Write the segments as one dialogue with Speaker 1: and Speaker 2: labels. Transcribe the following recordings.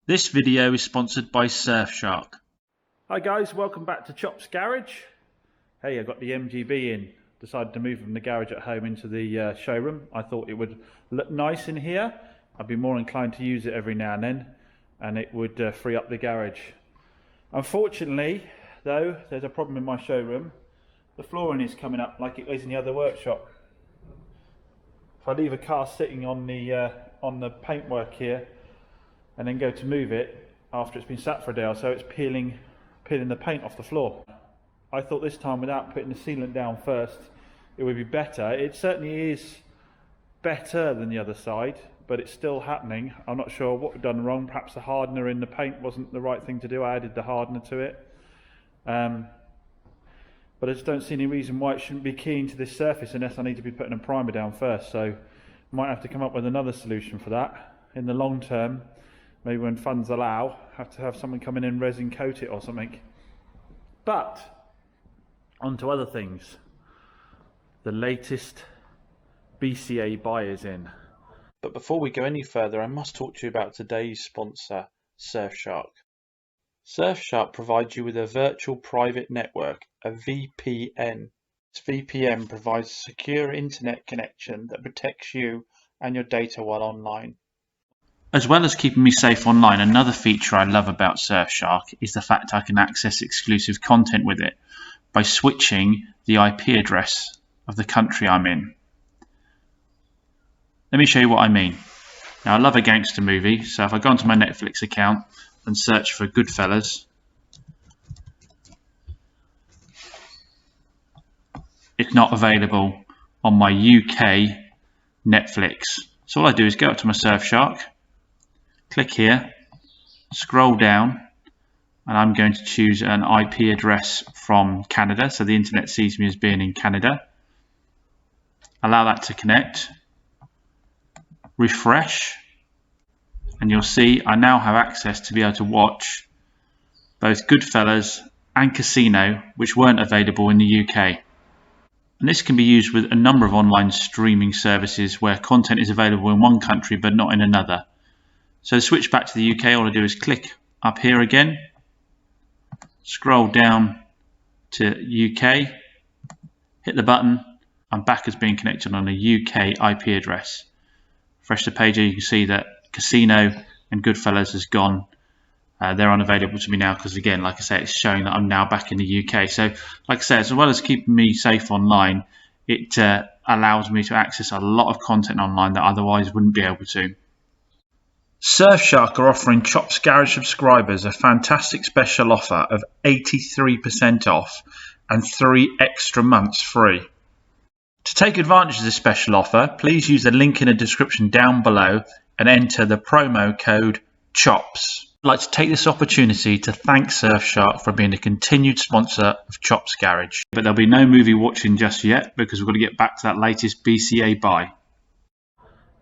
Speaker 1: This video is sponsored by Surfshark.
Speaker 2: Hi guys, welcome back to Chop's Garage. Hey, I got the MGB in. Decided to move from the garage at home into the showroom. I thought it would look nice in here. I'd be more inclined to use it every now and then, and it would free up the garage. Unfortunately, though, there's a problem in my showroom. The flooring is coming up like it is in the other workshop. If I leave a car sitting on the paintwork here and then go to move it after it's been sat for a day or so, it's peeling the paint off the floor. I thought this time, without putting the sealant down first, it would be better. It certainly is better than the other side, but it's still happening. I'm not sure what we've done wrong. Perhaps the hardener in the paint wasn't the right thing to do. I added the hardener to it. But I just don't see any reason why it shouldn't be keying to this surface unless I need to be putting a primer down first. So I might have to come up with another solution for that. In the long term, maybe when funds allow, have to have someone come in and resin coat it or something. But on to other things. The latest BCA buy is in.
Speaker 1: But before we go any further, I must talk to you about today's sponsor, Surfshark. Surfshark provides you with a virtual private network, a VPN. This VPN provides a secure internet connection that protects you and your data while online. As well as keeping me safe online, another feature I love about Surfshark is the fact I can access exclusive content with it by switching the IP address of the country I'm in. Let me show you what I mean. Now, I love a gangster movie, so if I go onto my Netflix account and search for Goodfellas, it's not available on my UK Netflix. So all I do is go up to my Surfshark, click here, scroll down, and I'm going to choose an IP address from Canada, so the internet sees me as being in Canada. Allow that to connect, refresh, and you'll see I now have access to be able to watch both Goodfellas and Casino, which weren't available in the UK. And this can be used with a number of online streaming services where content is available in one country but not in another. So to switch back to the UK, all I do is click up here again, scroll down to UK, hit the button, I'm back as being connected on a UK IP address. Refresh the page here, you can see that Casino and Goodfellas has gone. They're unavailable to me now because, again, like I say, it's showing that I'm now back in the UK. So, like I say, as well as keeping me safe online, it allows me to access a lot of content online that otherwise wouldn't be able to. Surfshark are offering Chop's Garage subscribers a fantastic special offer of 83% off and 3 extra months free. To take advantage of this special offer, please use the link in the description down below and enter the promo code CHOPS. I'd like to take this opportunity to thank Surfshark for being a continued sponsor of Chop's Garage. But there'll be no movie watching just yet because we've got to get back to that latest BCA buy.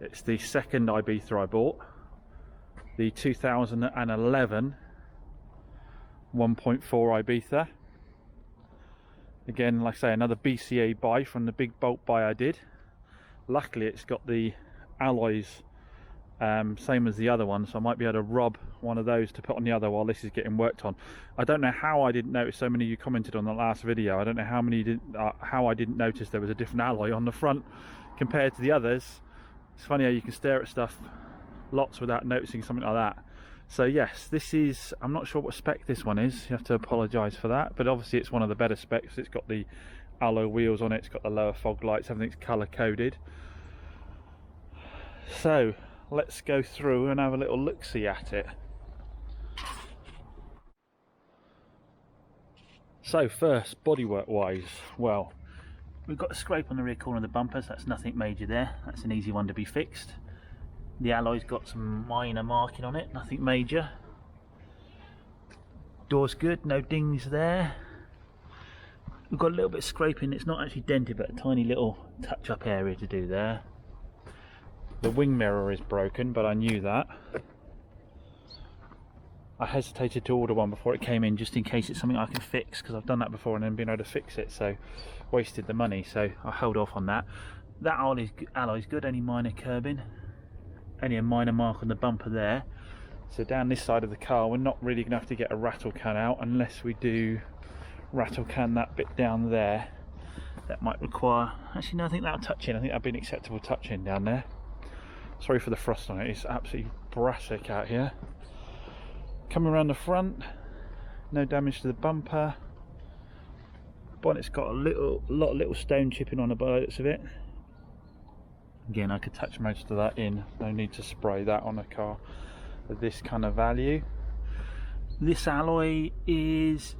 Speaker 2: It's the second Ibiza I bought. The 2011 1.4 Ibiza. Again, like I say, another BCA buy from the big bulk buy I did. Luckily, it's got the alloys same as the other one, so I might be able to rob one of those to put on the other while this is getting worked on. I don't know how I didn't notice. So many of you commented on the last video. I don't know how I didn't notice there was a different alloy on the front compared to the others. It's funny how you can stare at stuff lots without noticing something like that. So yes, this is, I'm not sure what spec this one is, you have to apologise for that, but obviously it's one of the better specs. It's got the alloy wheels on it, it's got the lower fog lights, everything's colour coded. So let's go through and have a little look-see at it. So first, bodywork wise, well, we've got a scrape on the rear corner of the bumpers. That's nothing major there, that's an easy one to be fixed. The alloy's got some minor marking on it, nothing major. Door's good, no dings there. We've got a little bit of scraping, it's not actually dented, but a tiny little touch-up area to do there. The wing mirror is broken, but I knew that. I hesitated to order one before it came in, just in case it's something I can fix, because I've done that before and then been able to fix it, so wasted the money, so I held off on that. That alloy's good, only minor curbing. Only a minor mark on the bumper there. So down this side of the car, we're not really going to have to get a rattle can out unless we do rattle can that bit down there. That might require, actually no, I think that'll touch in. I think that'll be an acceptable touch in down there. Sorry for the frost on it, it's absolutely brassic out here. Coming around the front, no damage to the bumper. Bonnet's got a lot of little stone chipping on the bits of it. Again, I could touch most of that in, no need to spray that on a car of this kind of value. This alloy is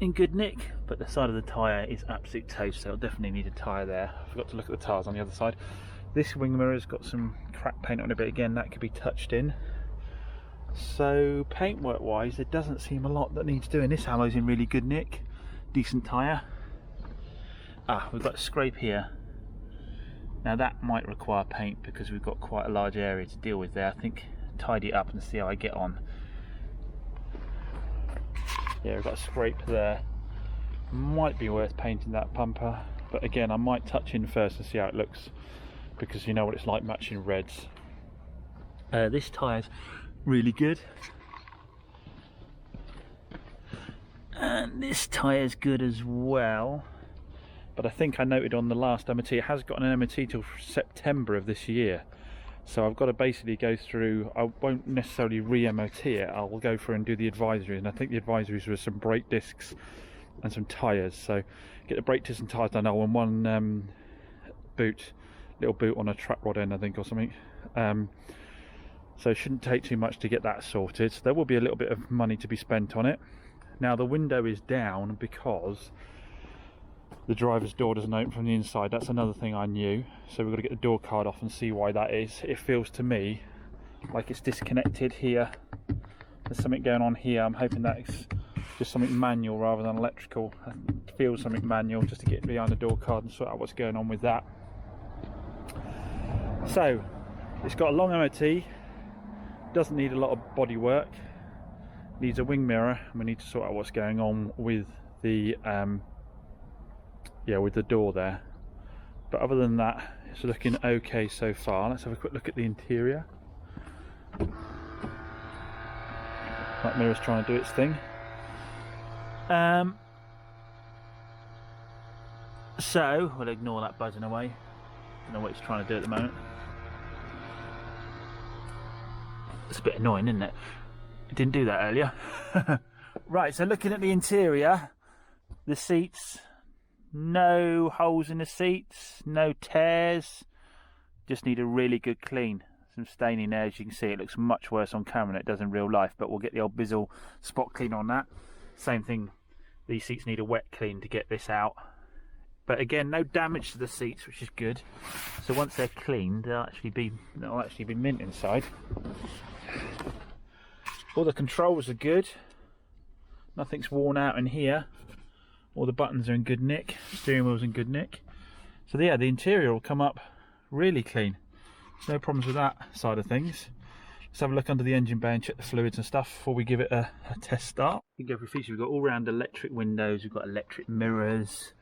Speaker 2: in good nick, but the side of the tyre is absolute toast, so I'll definitely need a tyre there. I forgot to look at the tyres on the other side. This wing mirror's got some crack paint on it, but again, that could be touched in. So paintwork wise, there doesn't seem a lot that needs doing. This alloy's in really good nick, decent tyre. We've got a scrape here. Now that might require paint because we've got quite a large area to deal with there. I think tidy it up and see how I get on. Yeah, we've got a scrape there. Might be worth painting that bumper, but again, I might touch in first and see how it looks, because you know what it's like matching reds. This tyre's really good, and this tyre's good as well. But I think I noted on the last MOT, it has got an MOT till September of this year. So I've got to basically go through, I won't necessarily re-MOT it, I'll go through and do the advisory, and I think the advisories were some brake discs and some tyres. So get the brake discs and tyres done on one little boot on a track rod end, I think, or something. So it shouldn't take too much to get that sorted. So there will be a little bit of money to be spent on it. Now the window is down because the driver's door doesn't open from the inside. That's another thing I knew. So we've got to get the door card off and see why that is. It feels to me like it's disconnected here. There's something going on here. I'm hoping that's just something manual rather than electrical. It feels something manual, just to get behind the door card and sort out what's going on with that. So it's got a long MOT, doesn't need a lot of body work, needs a wing mirror, and we need to sort out what's going on with the with the door there. But other than that, it's looking okay so far. Let's have a quick look at the interior. That mirror's trying to do its thing. So we'll ignore that buzzing away. Don't know what it's trying to do at the moment. It's a bit annoying, isn't it? It didn't do that earlier. Right, so looking at the interior, the seats, no holes in the seats, no tears, just need a really good clean. Some staining there, as you can see. It looks much worse on camera than it does in real life, but we'll get the old Bizzle spot clean on that. Same thing, these seats need a wet clean to get this out. But again, no damage to the seats, which is good. So once they're cleaned, they'll actually be mint inside. All the controls are good. Nothing's worn out in here. All the buttons are in good nick. Steering wheel's in good nick. So yeah, the interior will come up really clean. No problems with that side of things. Let's have a look under the engine bay and check the fluids and stuff before we give it a test start. We can go through features. We've got all-round electric windows. We've got electric mirrors.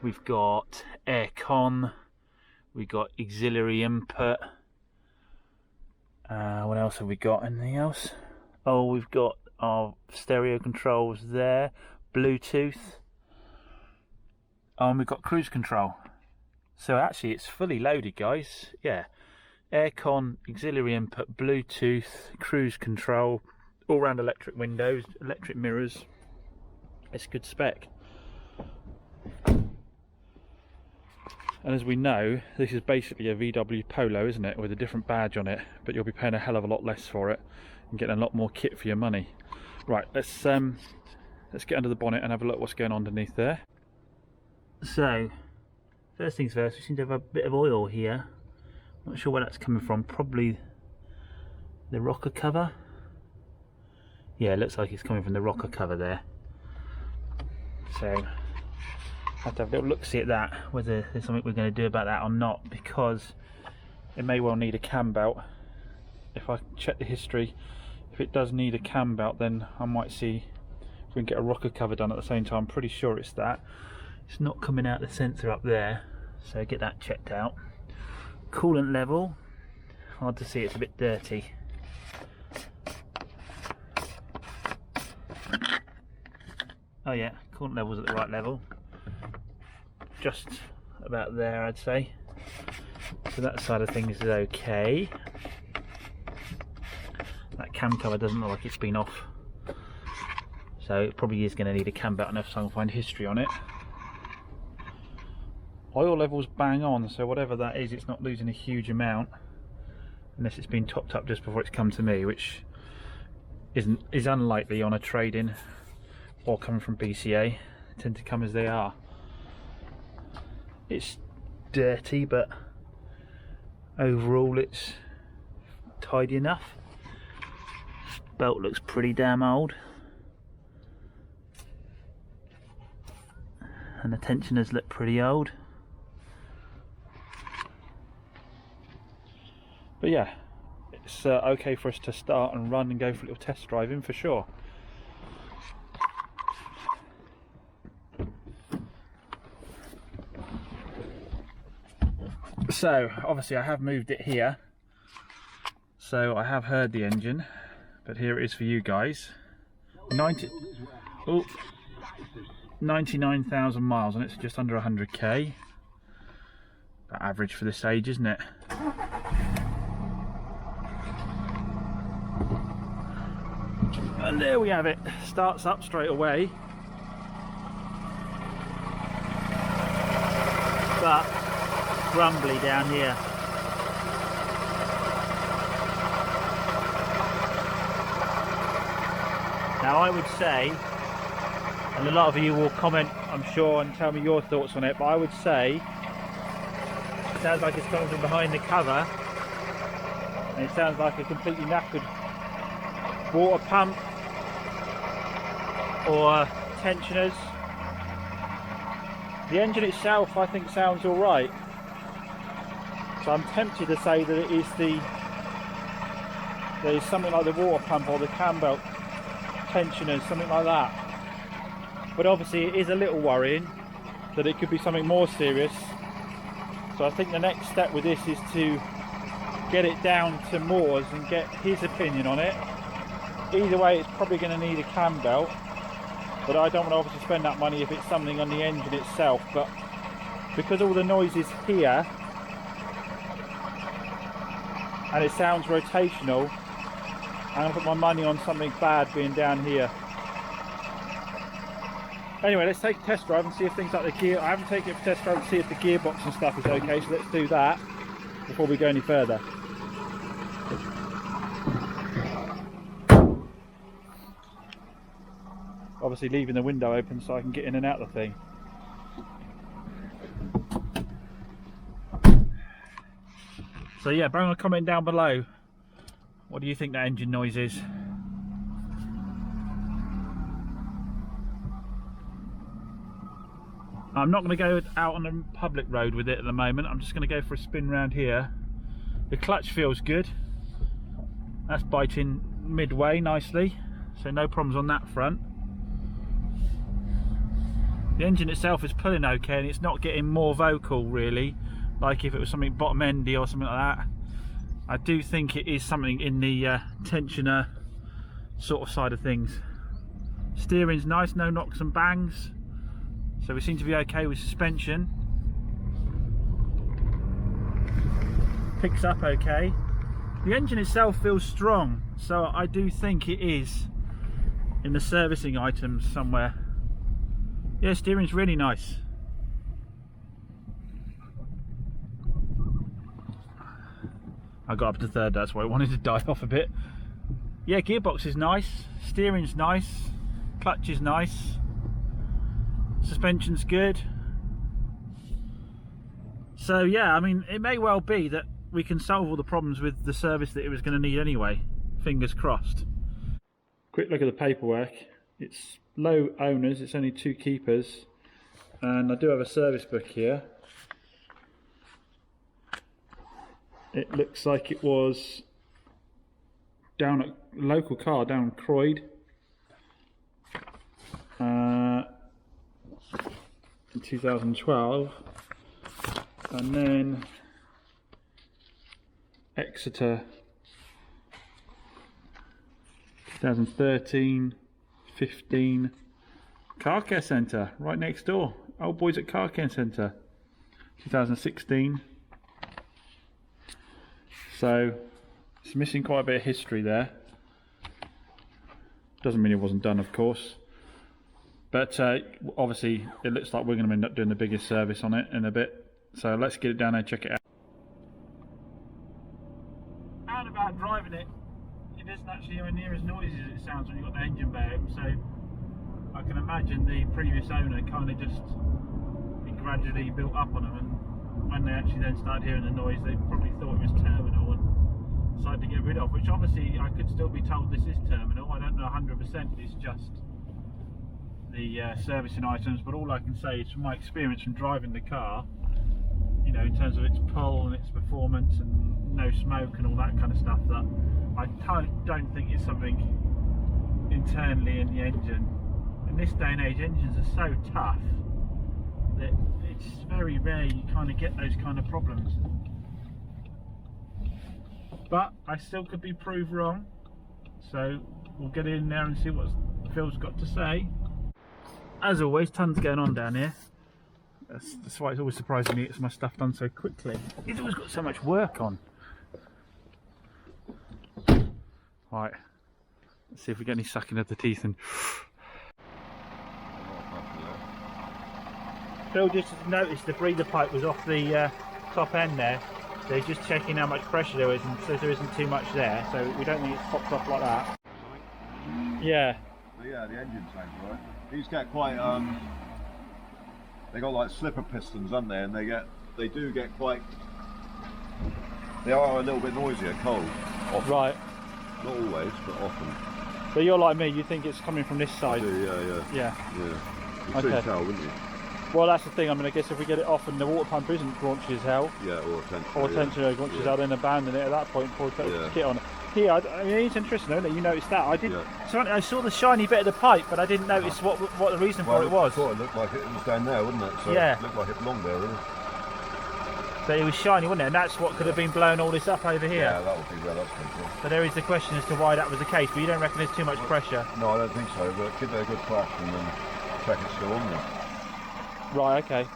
Speaker 2: We've got aircon. We've got auxiliary input. What else have we got? Anything else? Oh, we've got our stereo controls there. Bluetooth. Oh, and we've got cruise control. So actually it's fully loaded, guys. Yeah. Aircon, auxiliary input, Bluetooth, cruise control, all-round electric windows, electric mirrors. It's good spec. And as we know, this is basically a VW Polo, isn't it, with a different badge on it, but you'll be paying a hell of a lot less for it and getting a lot more kit for your money. Right, let's get under the bonnet and have a look what's going on underneath there. So, first things first, we seem to have a bit of oil here. Not sure where that's coming from, probably the rocker cover. Yeah, it looks like it's coming from the rocker cover there. So, have to have a little look-see at that, whether there's something we're going to do about that or not, because it may well need a cam belt. If I check the history, if it does need a cam belt, then I might see if we can get a rocker cover done at the same time. I'm pretty sure it's that. It's not coming out the sensor up there, so get that checked out. Coolant level, hard to see, it's a bit dirty. Oh yeah, coolant level's at the right level. Just about there, I'd say. So that side of things is okay. That cam cover doesn't look like it's been off. So it probably is going to need a cam belt enough so I can find history on it. Oil level's bang on, so whatever that is, it's not losing a huge amount. Unless it's been topped up just before it's come to me, which is unlikely on a trade-in or coming from BCA. They tend to come as they are. It's dirty, but overall it's tidy enough. Belt looks pretty damn old. And the tensioners look pretty old. But yeah, it's okay for us to start and run and go for a little test driving for sure. So obviously I have moved it here, so I have heard the engine, but here it is for you guys. 99,000 miles, and it's just under 100k. About average for this age, isn't it? And there we have it. Starts up straight away, but grumbly down here. Now I would say, and a lot of you will comment I'm sure and tell me your thoughts on it, but I would say it sounds like it's coming from behind the cover, and it sounds like a completely knackered water pump or tensioners. The engine itself I think sounds alright, so I'm tempted to say that it is there's something like the water pump or the cam belt tensioners, something like that. But obviously it is a little worrying that it could be something more serious, so I think the next step with this is to get it down to Moores and get his opinion on it. Either way it's probably going to need a cam belt, but I don't want to obviously spend that money if it's something on the engine itself. But because all the noise is here and it sounds rotational, I'm going to put my money on something bad being down here. Anyway, let's take a test drive and see if things like the gear, I haven't taken it for test drive to see if the gearbox and stuff is okay, so let's do that before we go any further. Obviously leaving the window open so I can get in and out of the thing. So yeah, bring a comment down below. What do you think that engine noise is? I'm not going to go out on a public road with it at the moment. I'm just going to go for a spin round here. The clutch feels good. That's biting midway nicely, so no problems on that front. The engine itself is pulling okay, and it's not getting more vocal really, like if it was something bottom endy or something like that. I do think it is something in the tensioner sort of side of things. Steering's nice, no knocks and bangs, so we seem to be okay with suspension. Picks up okay. The engine itself feels strong, so I do think it is in the servicing items somewhere. Yeah, steering's really nice. I got up to third, that's why I wanted to die off a bit. Yeah, gearbox is nice, steering's nice, clutch is nice, suspension's good. So yeah, I mean, it may well be that we can solve all the problems with the service that it was going to need anyway. Fingers crossed. Quick look at the paperwork. It's low owners, it's only 2 keepers, and I do have a service book here. It looks like it was down at a local car down in Croyd in 2012, and then Exeter 2013, 15, Car Care Centre, right next door. Old Boys at Car Care Centre, 2016. So it's missing quite a bit of history there. Doesn't mean it wasn't done, of course. But obviously it looks like we're going to end up doing the biggest service on it in a bit. So let's get it down there and check it out. Out about driving it, it isn't actually anywhere near as noisy as it sounds when you've got the engine bay open. So I can imagine the previous owner kind of just gradually built up on them, and when they actually then started hearing the noise, they probably thought it was terminal and decided to get rid of, which obviously I could still be told this is terminal. I don't know 100% it's just the servicing items, but all I can say is from my experience from driving the car, you know, in terms of its pull and its performance and no smoke and all that kind of stuff, that I don't think it's something internally in the engine. In this day and age, engines are so tough that it's very rare you kind of get those kind of problems. But I still could be proved wrong, so we'll get in there and see what Phil's got to say. As always, tons going on down here. That's why it's always surprising me it's my stuff done so quickly. It's always got so much work on. Right, let's see if we get any sucking of the teeth. And Phil just noticed the breather pipe was off the top end there. So he's just checking how much pressure there is, and says there isn't too much there, so we don't think it's popped off like that. Yeah.
Speaker 3: But yeah, the engine tank, right? These get quite they got like slipper pistons, aren't they? And they do get quite. They are a little bit noisy at cold. Often.
Speaker 2: Right.
Speaker 3: Not always, but often.
Speaker 2: But you're like me, you think it's coming from this side?
Speaker 3: I do, yeah. You
Speaker 2: Okay.
Speaker 3: could tell, wouldn't you?
Speaker 2: Well, that's the thing. I mean, I guess if we get it off and the water pump isn't raunchy as hell,
Speaker 3: Yeah, or attention.
Speaker 2: or tensioner raunchy as hell, then abandon it at that point before we put the kit on it. Here, I mean, it's interesting though that you noticed that. I didn't. So I saw the shiny bit of the pipe, but I didn't notice what the reason for it was.
Speaker 3: I thought it looked like it was down there, wouldn't it? So
Speaker 2: Yeah.
Speaker 3: It looked like it belonged there, really.
Speaker 2: So it was shiny, wasn't it? And that's what could have been blowing all this up over here.
Speaker 3: Yeah, that would be where that's come from.
Speaker 2: So there is the question as to why that was the case, but you don't reckon there's too much pressure?
Speaker 3: No, I don't think so, but give it a good crash and then check it's still on there.
Speaker 2: Right, okay.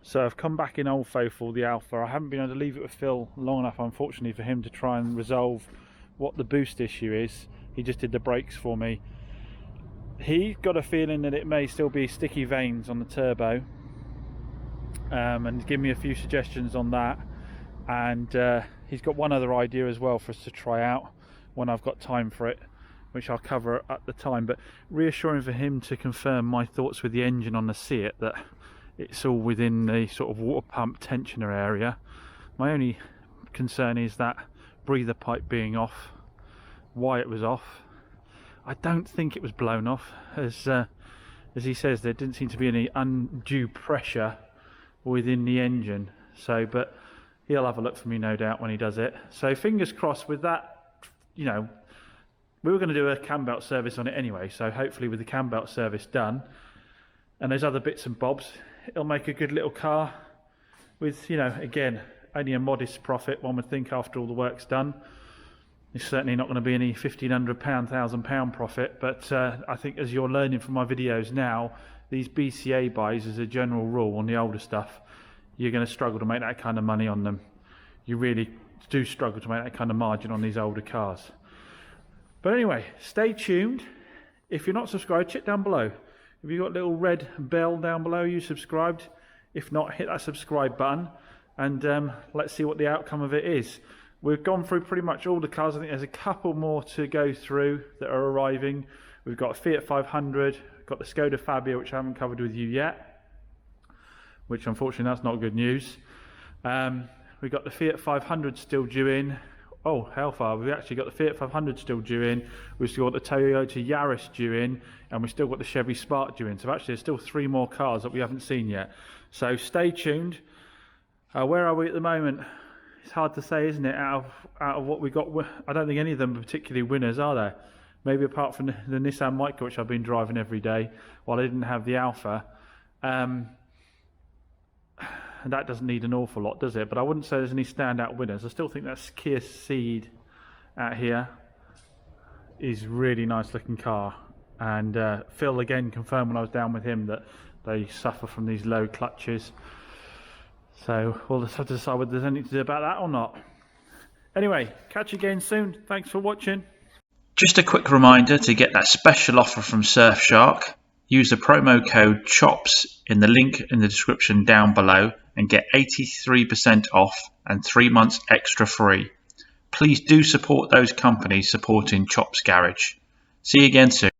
Speaker 2: So I've come back in Old Faithful, the Alpha. I haven't been able to leave it with Phil long enough, unfortunately, for him to try and resolve what the boost issue is. He just did the brakes for me. He got a feeling that it may still be sticky vanes on the turbo, and give me a few suggestions on that. And he's got one other idea as well for us to try out when I've got time for it, which I'll cover at the time. But reassuring for him to confirm my thoughts with the engine on the Seat, that it's all within the sort of water pump tensioner area. My only concern is that breather pipe being off, why it was off. I don't think it was blown off, as he says there didn't seem to be any undue pressure within the engine. So, but he'll have a look for me, no doubt, when he does it. So fingers crossed with that. You know, we were going to do a cam belt service on it anyway, so hopefully with the cam belt service done and those other bits and bobs, it'll make a good little car with, you know, again, only a modest profit, one would think, after all the work's done. It's certainly not going to be any £1,500, £1,000 profit, but I think as you're learning from my videos now, these BCA buys, as a general rule on the older stuff, you're going to struggle to make that kind of money on them. You really do struggle to make that kind of margin on these older cars. But anyway, stay tuned. If you're not subscribed, check down below. Have you got a little red bell down below? You subscribed? If not, hit that subscribe button, and let's see what the outcome of it is. We've gone through pretty much all the cars. I think there's a couple more to go through that are arriving. We've got a Fiat 500, got the Skoda Fabia, which I haven't covered with you yet, which unfortunately that's not good news. We've got the Fiat 500 still due in. Oh, hellfire, we've actually got the Fiat 500 still due in, we've still got the Toyota Yaris due in, and we've still got the Chevy Spark due in. So actually there's still 3 more cars that we haven't seen yet. So stay tuned. Where are we at the moment? It's hard to say, isn't it, out of what we got. I don't think any of them are particularly winners, are there? Maybe apart from the Nissan Micra, which I've been driving every day while I didn't have the Alpha. And that doesn't need an awful lot, does it? But I wouldn't say there's any standout winners. I still think that Kia Ceed out here is really nice looking car. And Phil again confirmed when I was down with him that they suffer from these low clutches. So we'll just have to decide whether there's anything to do about that or not. Anyway, catch you again soon. Thanks for watching.
Speaker 1: Just a quick reminder to get that special offer from Surfshark. Use the promo code CHOPS in the link in the description down below and get 83% off and 3 months extra free. Please do support those companies supporting Chops Garage. See you again soon.